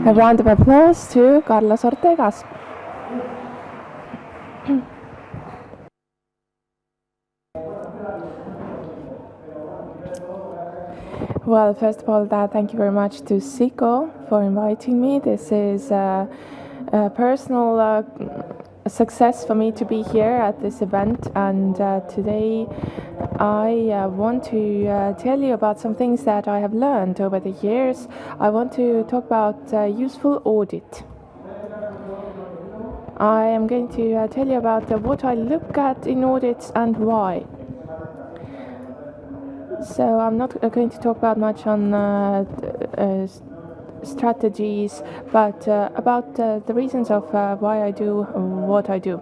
A round of applause to Carlos Ortegas. Well, first of all, thank you very much to SEO for inviting me. This is a personal success for me to be here at this event, and today I want to tell you about some things that I have learned over the years. I want to talk about useful audit. I am going to tell you about what I look at in audits and why. So I'm not going to talk about much on strategies, but about the reasons of why I do what I do.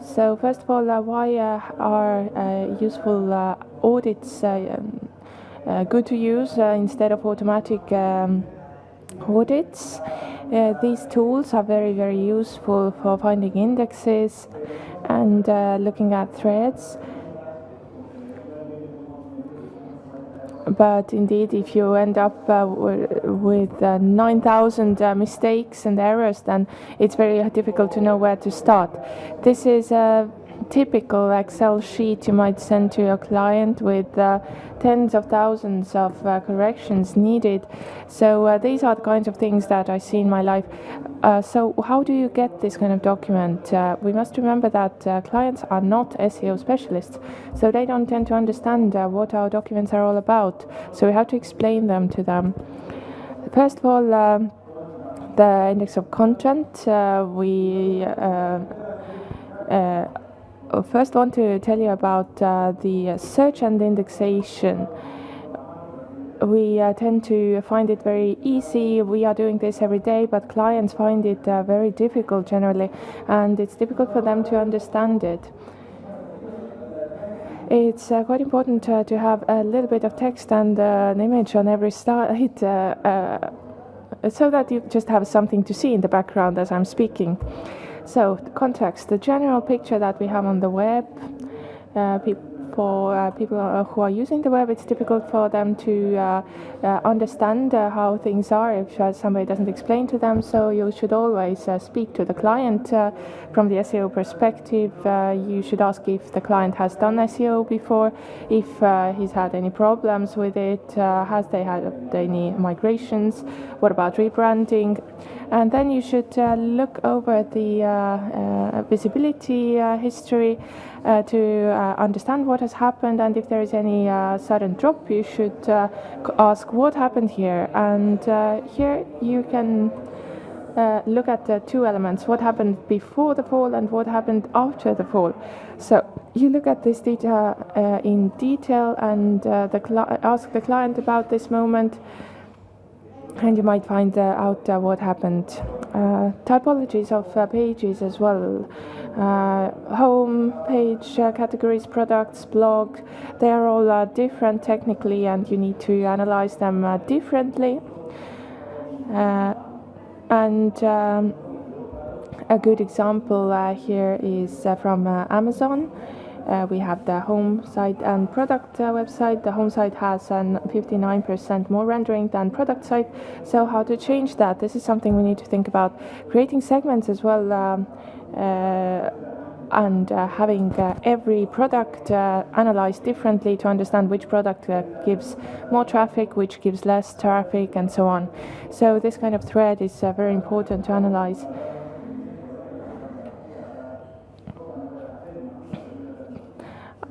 So first of all, why are useful audits good to use instead of automatic audits? These tools are very, very useful for finding indexes and looking at threads. But indeed, if you end up with 9,000 mistakes and errors, then it's very difficult to know where to start. This is a typical Excel sheet you might send to your client with tens of thousands of corrections needed. So these are the kinds of things that I see in my life. So how do you get this kind of document? We must remember that clients are not SEO specialists, so they don't tend to understand what our documents are all about. So we have to explain them to them. First of all, the index of content. We first want to tell you about the search and indexation. We tend to find it very easy. We are doing this every day, but clients find it very difficult generally, and it's difficult for them to understand it. It's quite important to have a little bit of text and an image on every slide so that you just have something to see in the background as I'm speaking. So, the context, the general picture that we have on the web. For people who are using the web, it's difficult for them to understand how things are if somebody doesn't explain to them. So you should always speak to the client from the SEO perspective. You should ask if the client has done SEO before, if he's had any problems with it, has they had any migrations, what about rebranding. And then you should look over the visibility history to understand what has happened, and if there is any sudden drop, you should ask what happened here. And here you can look at two elements: what happened before the fall and what happened after the fall. So you look at this data in detail and ask the client about this moment, and you might find out what happened. Typologies of pages as well. Home page, categories, products, blog, they are all different technically, and you need to analyze them differently. And a good example here is from Amazon. We have the home site and product website. The home site has 59% more rendering than product site. So how to change that? This is something we need to think about. Creating segments as well, and having every product analyzed differently to understand which product gives more traffic, which gives less traffic, and so on. So this kind of thread is very important to analyze.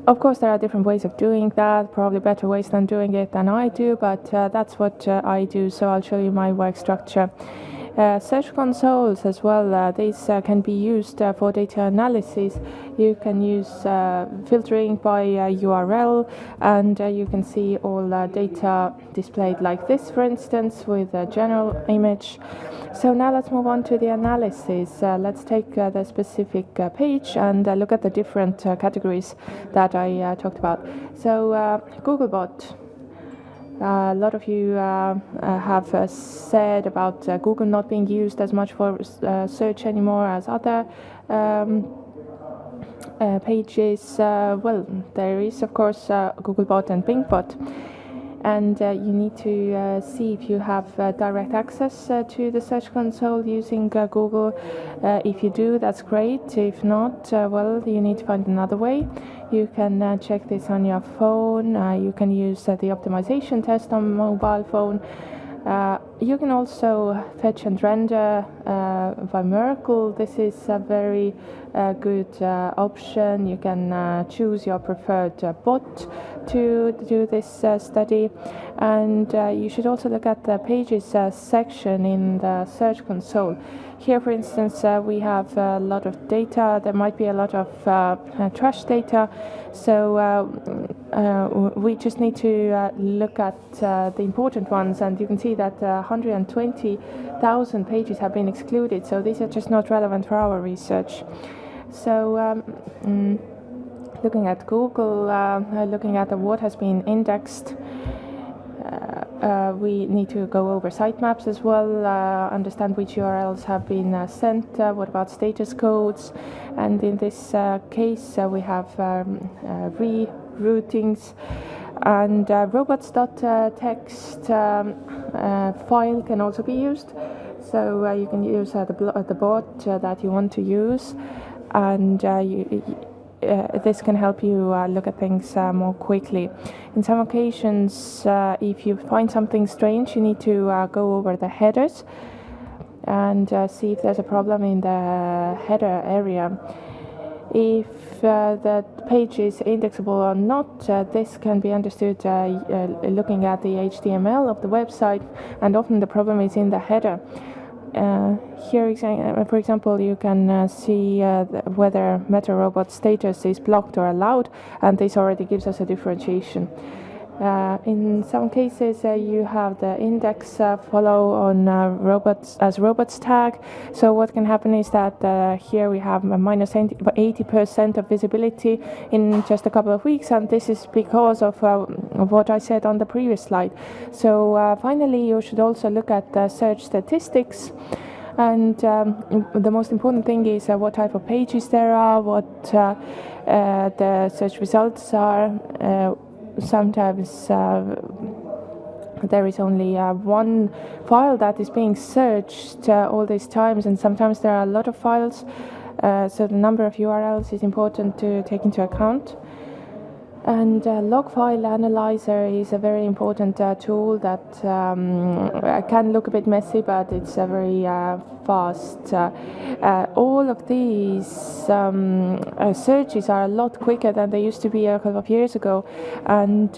Of course, there are different ways of doing that, probably better ways than doing it than I do, but that's what I do, so I'll show you my work structure. Search consoles as well, these can be used for data analysis. You can use filtering by URL, and you can see all data displayed like this, for instance, with a general image. So now let's move on to the analysis. Let's take the specific page and look at the different categories that I talked about. So Googlebot. A lot of you have said about Google not being used as much for search anymore as other pages. Well, there is of course Googlebot and Bingbot. and you need to see if you have direct access to the Search Console using Google. If you do, that's great. If not, well, you need to find another way. You can check this on your phone. You can use the optimization test on mobile phone. You can also fetch and render by Merkle. This is a very good option. You can choose your preferred bot to do this study, and you should also look at the pages section in the Search Console. Here, for instance, we have a lot of data. There might be a lot of trash data, so we just need to look at the important ones, and you can see that 120,000 pages have been excluded, so these are just not relevant for our research. So looking at Google, looking at what has been indexed, we need to go over sitemaps as well, understand which URLs have been sent, what about status codes, and in this case we have reroutings, and robots.txt file can also be used, so you can use the bot that you want to use, and this can help you look at things more quickly. In some occasions, if you find something strange, you need to go over the headers and see if there's a problem in the header area. If the page is indexable or not, this can be understood looking at the HTML of the website, and often the problem is in the header. Here, for example, you can see whether MetaRobot status is blocked or allowed, and this already gives us a differentiation. In some cases, you have the index follow on robots as robots tag. So what can happen is that here we have a minus 80% of visibility in just a couple of weeks, and this is because of what I said on the previous slide. So finally, you should also look at search statistics. And the most important thing is what type of pages there are, what the search results are. Sometimes there is only one file that is being searched all these times, and sometimes there are a lot of files, so the number of URLs is important to take into account. And log file analyzer is a very important tool that can look a bit messy, but it's very fast. All of these searches are a lot quicker than they used to be a couple of years ago. And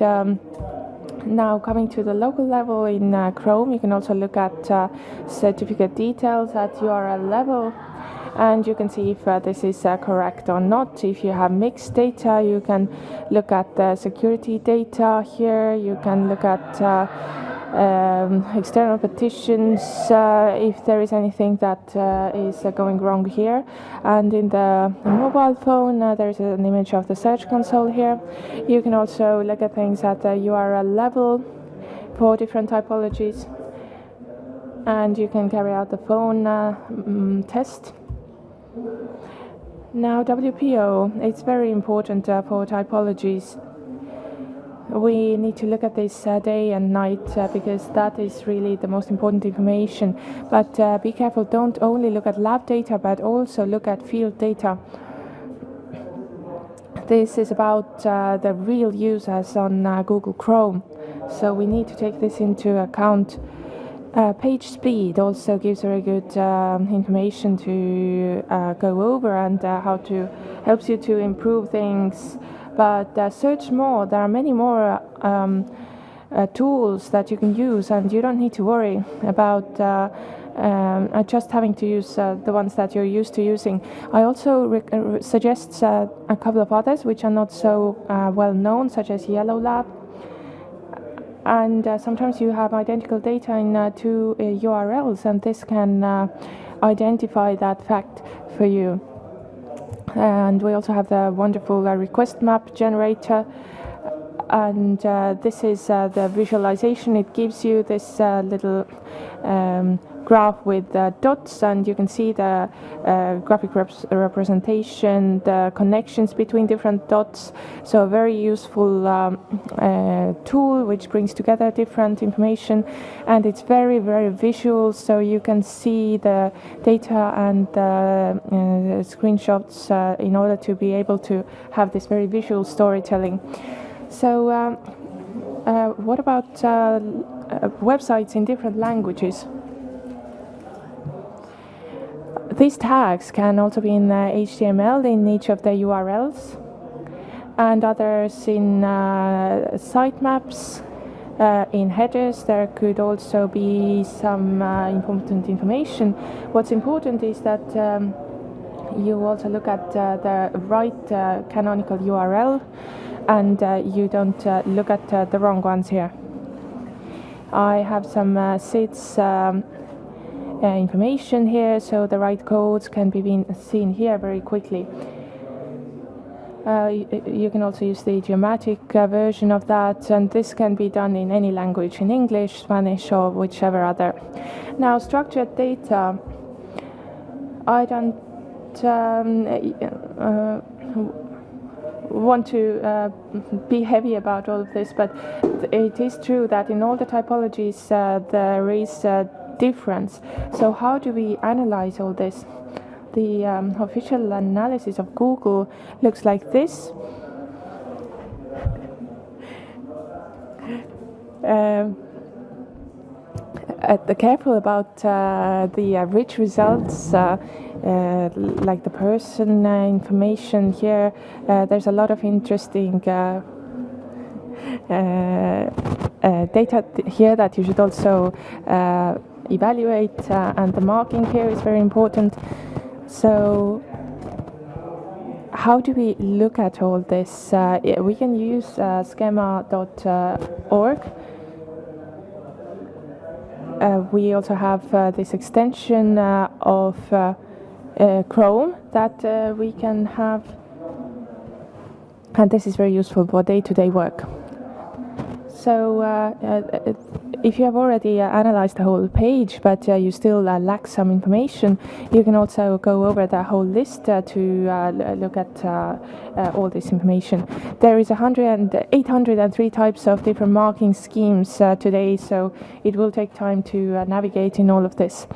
now coming to the local level in Chrome, you can also look at certificate details at URL level. And you can see if this is correct or not. If you have mixed data, you can look at the security data here. You can look at external petitions if there is anything that is going wrong here. And in the mobile phone, there is an image of the Search Console here. You can also look at things at the URL level for different typologies. And you can carry out the phone test. Now, WPO, it's very important for typologies. We need to look at this day and night because that is really the most important information. But be careful, don't only look at lab data, but also look at field data. This is about the real users on Google Chrome, so we need to take this into account. Page speed also gives very good information to go over and helps you to improve things. But search more. There are many more tools that you can use, and you don't need to worry about just having to use the ones that you're used to using. I also suggest a couple of others which are not so well known, such as Yellow Lab. And sometimes you have identical data in two URLs, and this can identify that fact for you. And we also have the wonderful request map generator, and this is the visualization. It gives you this little graph with dots, and you can see the graphic representation, the connections between different dots. So a very useful tool which brings together different information, and it's very, very visual, so you can see the data and the screenshots in order to be able to have this very visual storytelling. So what about websites in different languages? These tags can also be in HTML in each of the URLs, and others in sitemaps, in headers. There could also be some important information. What's important is that you also look at the right canonical URL, and you don't look at the wrong ones here. I have some SIDS information here, so the right codes can be seen here very quickly. You can also use the idiomatic version of that, and this can be done in any language, in English, Spanish, or whichever other. Now, structured data, I don't want to be heavy about all of this, but it is true that in all the typologies there is a difference. So how do we analyze all this? The official analysis of Google looks like this. Careful about the rich results, like the person information here. There's a lot of interesting data here that you should also evaluate, and the marking here is very important. So how do we look at all this? We can use schema.org. We also have this extension of Chrome that we can have, and this is very useful for day-to-day work. So if you have already analyzed the whole page, but you still lack some information, you can also go over the whole list to look at all this information. There is 803 types of different marking schemes today, so it will take time to navigate in all of this.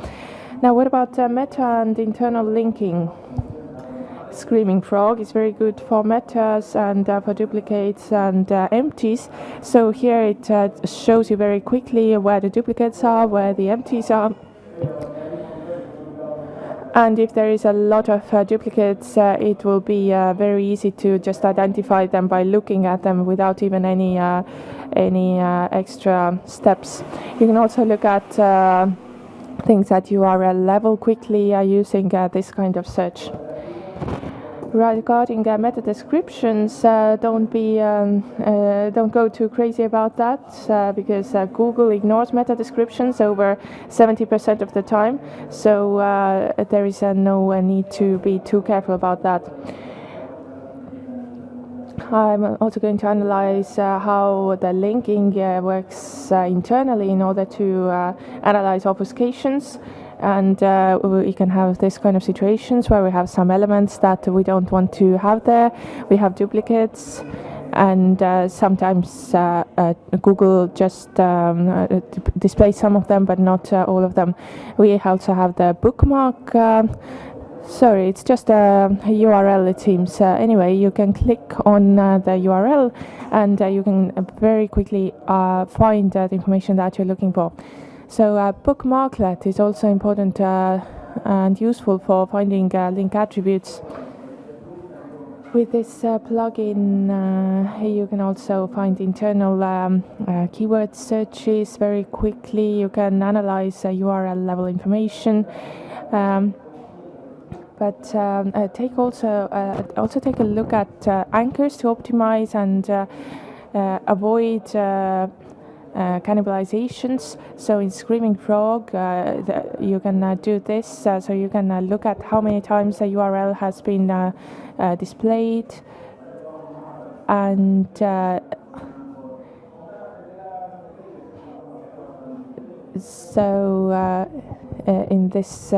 Now, what about meta and internal linking? Screaming Frog is very good for metas and for duplicates and empties. So here it shows you very quickly where the duplicates are, where the empties are. And if there is a lot of duplicates, it will be very easy to just identify them by looking at them without even any extra steps. You can also look at things at URL level quickly using this kind of search. Regarding meta descriptions, don't go too crazy about that because Google ignores meta descriptions over 70% of the time. So there is no need to be too careful about that. I'm also going to analyze how the linking works internally in order to analyze obfuscations. And we can have this kind of situations where we have some elements that we don't want to have there. We have duplicates, and sometimes Google just displays some of them, but not all of them. We also have the bookmark. Sorry, it's just a URL, it seems. Anyway, you can click on the URL, and you can very quickly find the information that you're looking for. So bookmarklet is also important and useful for finding link attributes. With this plugin, you can also find internal keyword searches very quickly. You can analyze URL level information. But take a look at anchors to optimize and avoid cannibalizations. So in Screaming Frog, you can do this. So you can look at how many times a URL has been displayed, and so in this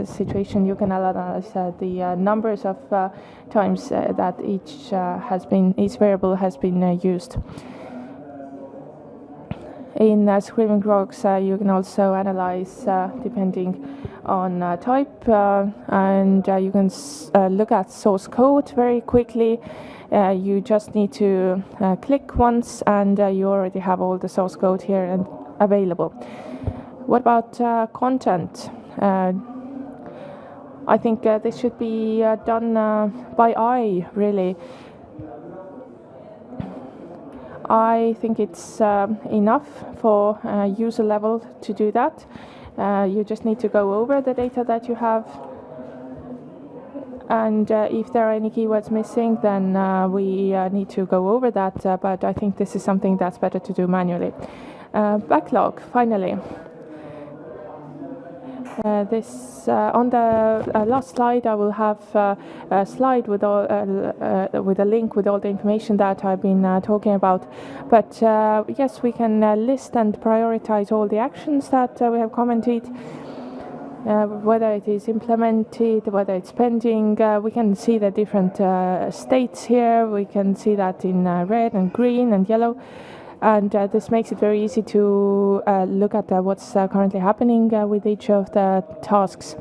situation, you can analyze the numbers of times that each variable has been used. In Screaming Rocks, you can also analyze depending on type, and you can look at source code very quickly. You just need to click once, and you already have all the source code here and available. What about content? I think this should be done by eye, really. I think it's enough for user level to do that. You just need to go over the data that you have, and if there are any keywords missing, then we need to go over that, but I think this is something that's better to do manually. Backlog, finally. On the last slide, I will have a slide with a link with all the information that I've been talking about. But yes, we can list and prioritize all the actions that we have commented, whether it is implemented, whether it's pending. We can see the different states here. We can see that in red and green and yellow. And this makes it very easy to look at what's currently happening with each of the tasks.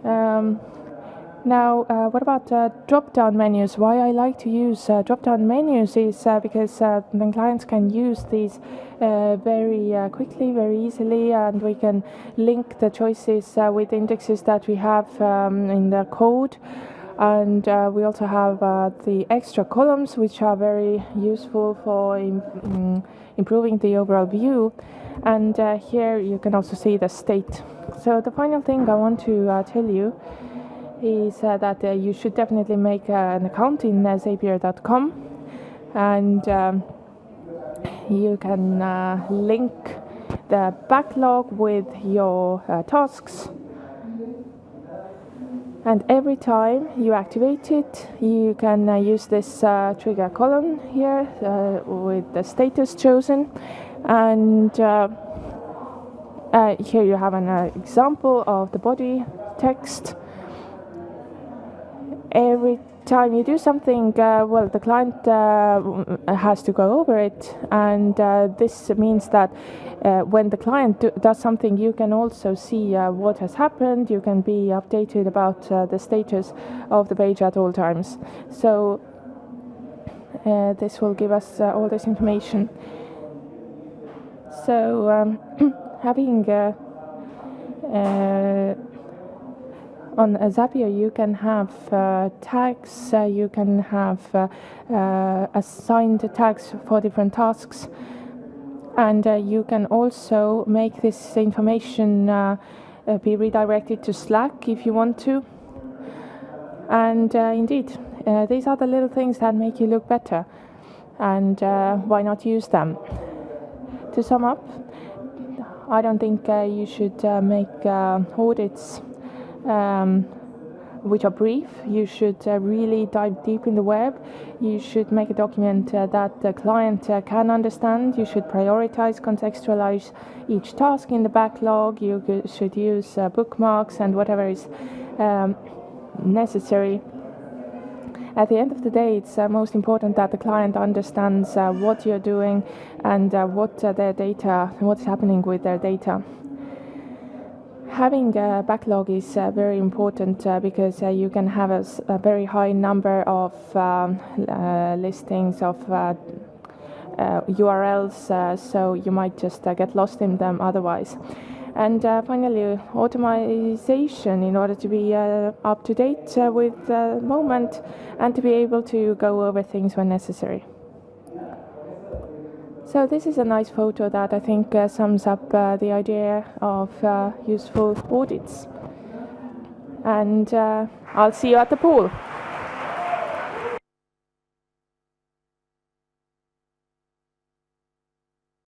Now, what about drop-down menus? Why I like to use drop-down menus is because then clients can use these very quickly, very easily, and we can link the choices with indexes that we have in the code. And we also have the extra columns, which are very useful for improving the overall view. And here you can also see the state. So the final thing I want to tell you is that you should definitely make an account in Zapier.com, and you can link the backlog with your tasks. And every time you activate it, you can use this trigger column here with the status chosen. And here you have an example of the body text. Every time you do something, well, the client has to go over it, and this means that when the client does something, you can also see what has happened. You can be updated about the status of the page at all times. So this will give us all this information. So having on Zapier, you can have tags, you can have assigned tags for different tasks, and you can also make this information be redirected to Slack if you want to. And indeed, these are the little things that make you look better, and why not use them? To sum up, I don't think you should make audits which are brief. You should really dive deep in the web. You should make a document that the client can understand. You should prioritize, contextualize each task in the backlog. You should use bookmarks and whatever is necessary. At the end of the day, it's most important that the client understands what you're doing and what's happening with their data. Having a backlog is very important because you can have a very high number of listings of URLs, so you might just get lost in them otherwise. And finally, automation in order to be up to date with the moment and to be able to go over things when necessary. So this is a nice photo that I think sums up the idea of useful audits. And I'll see you at the pool.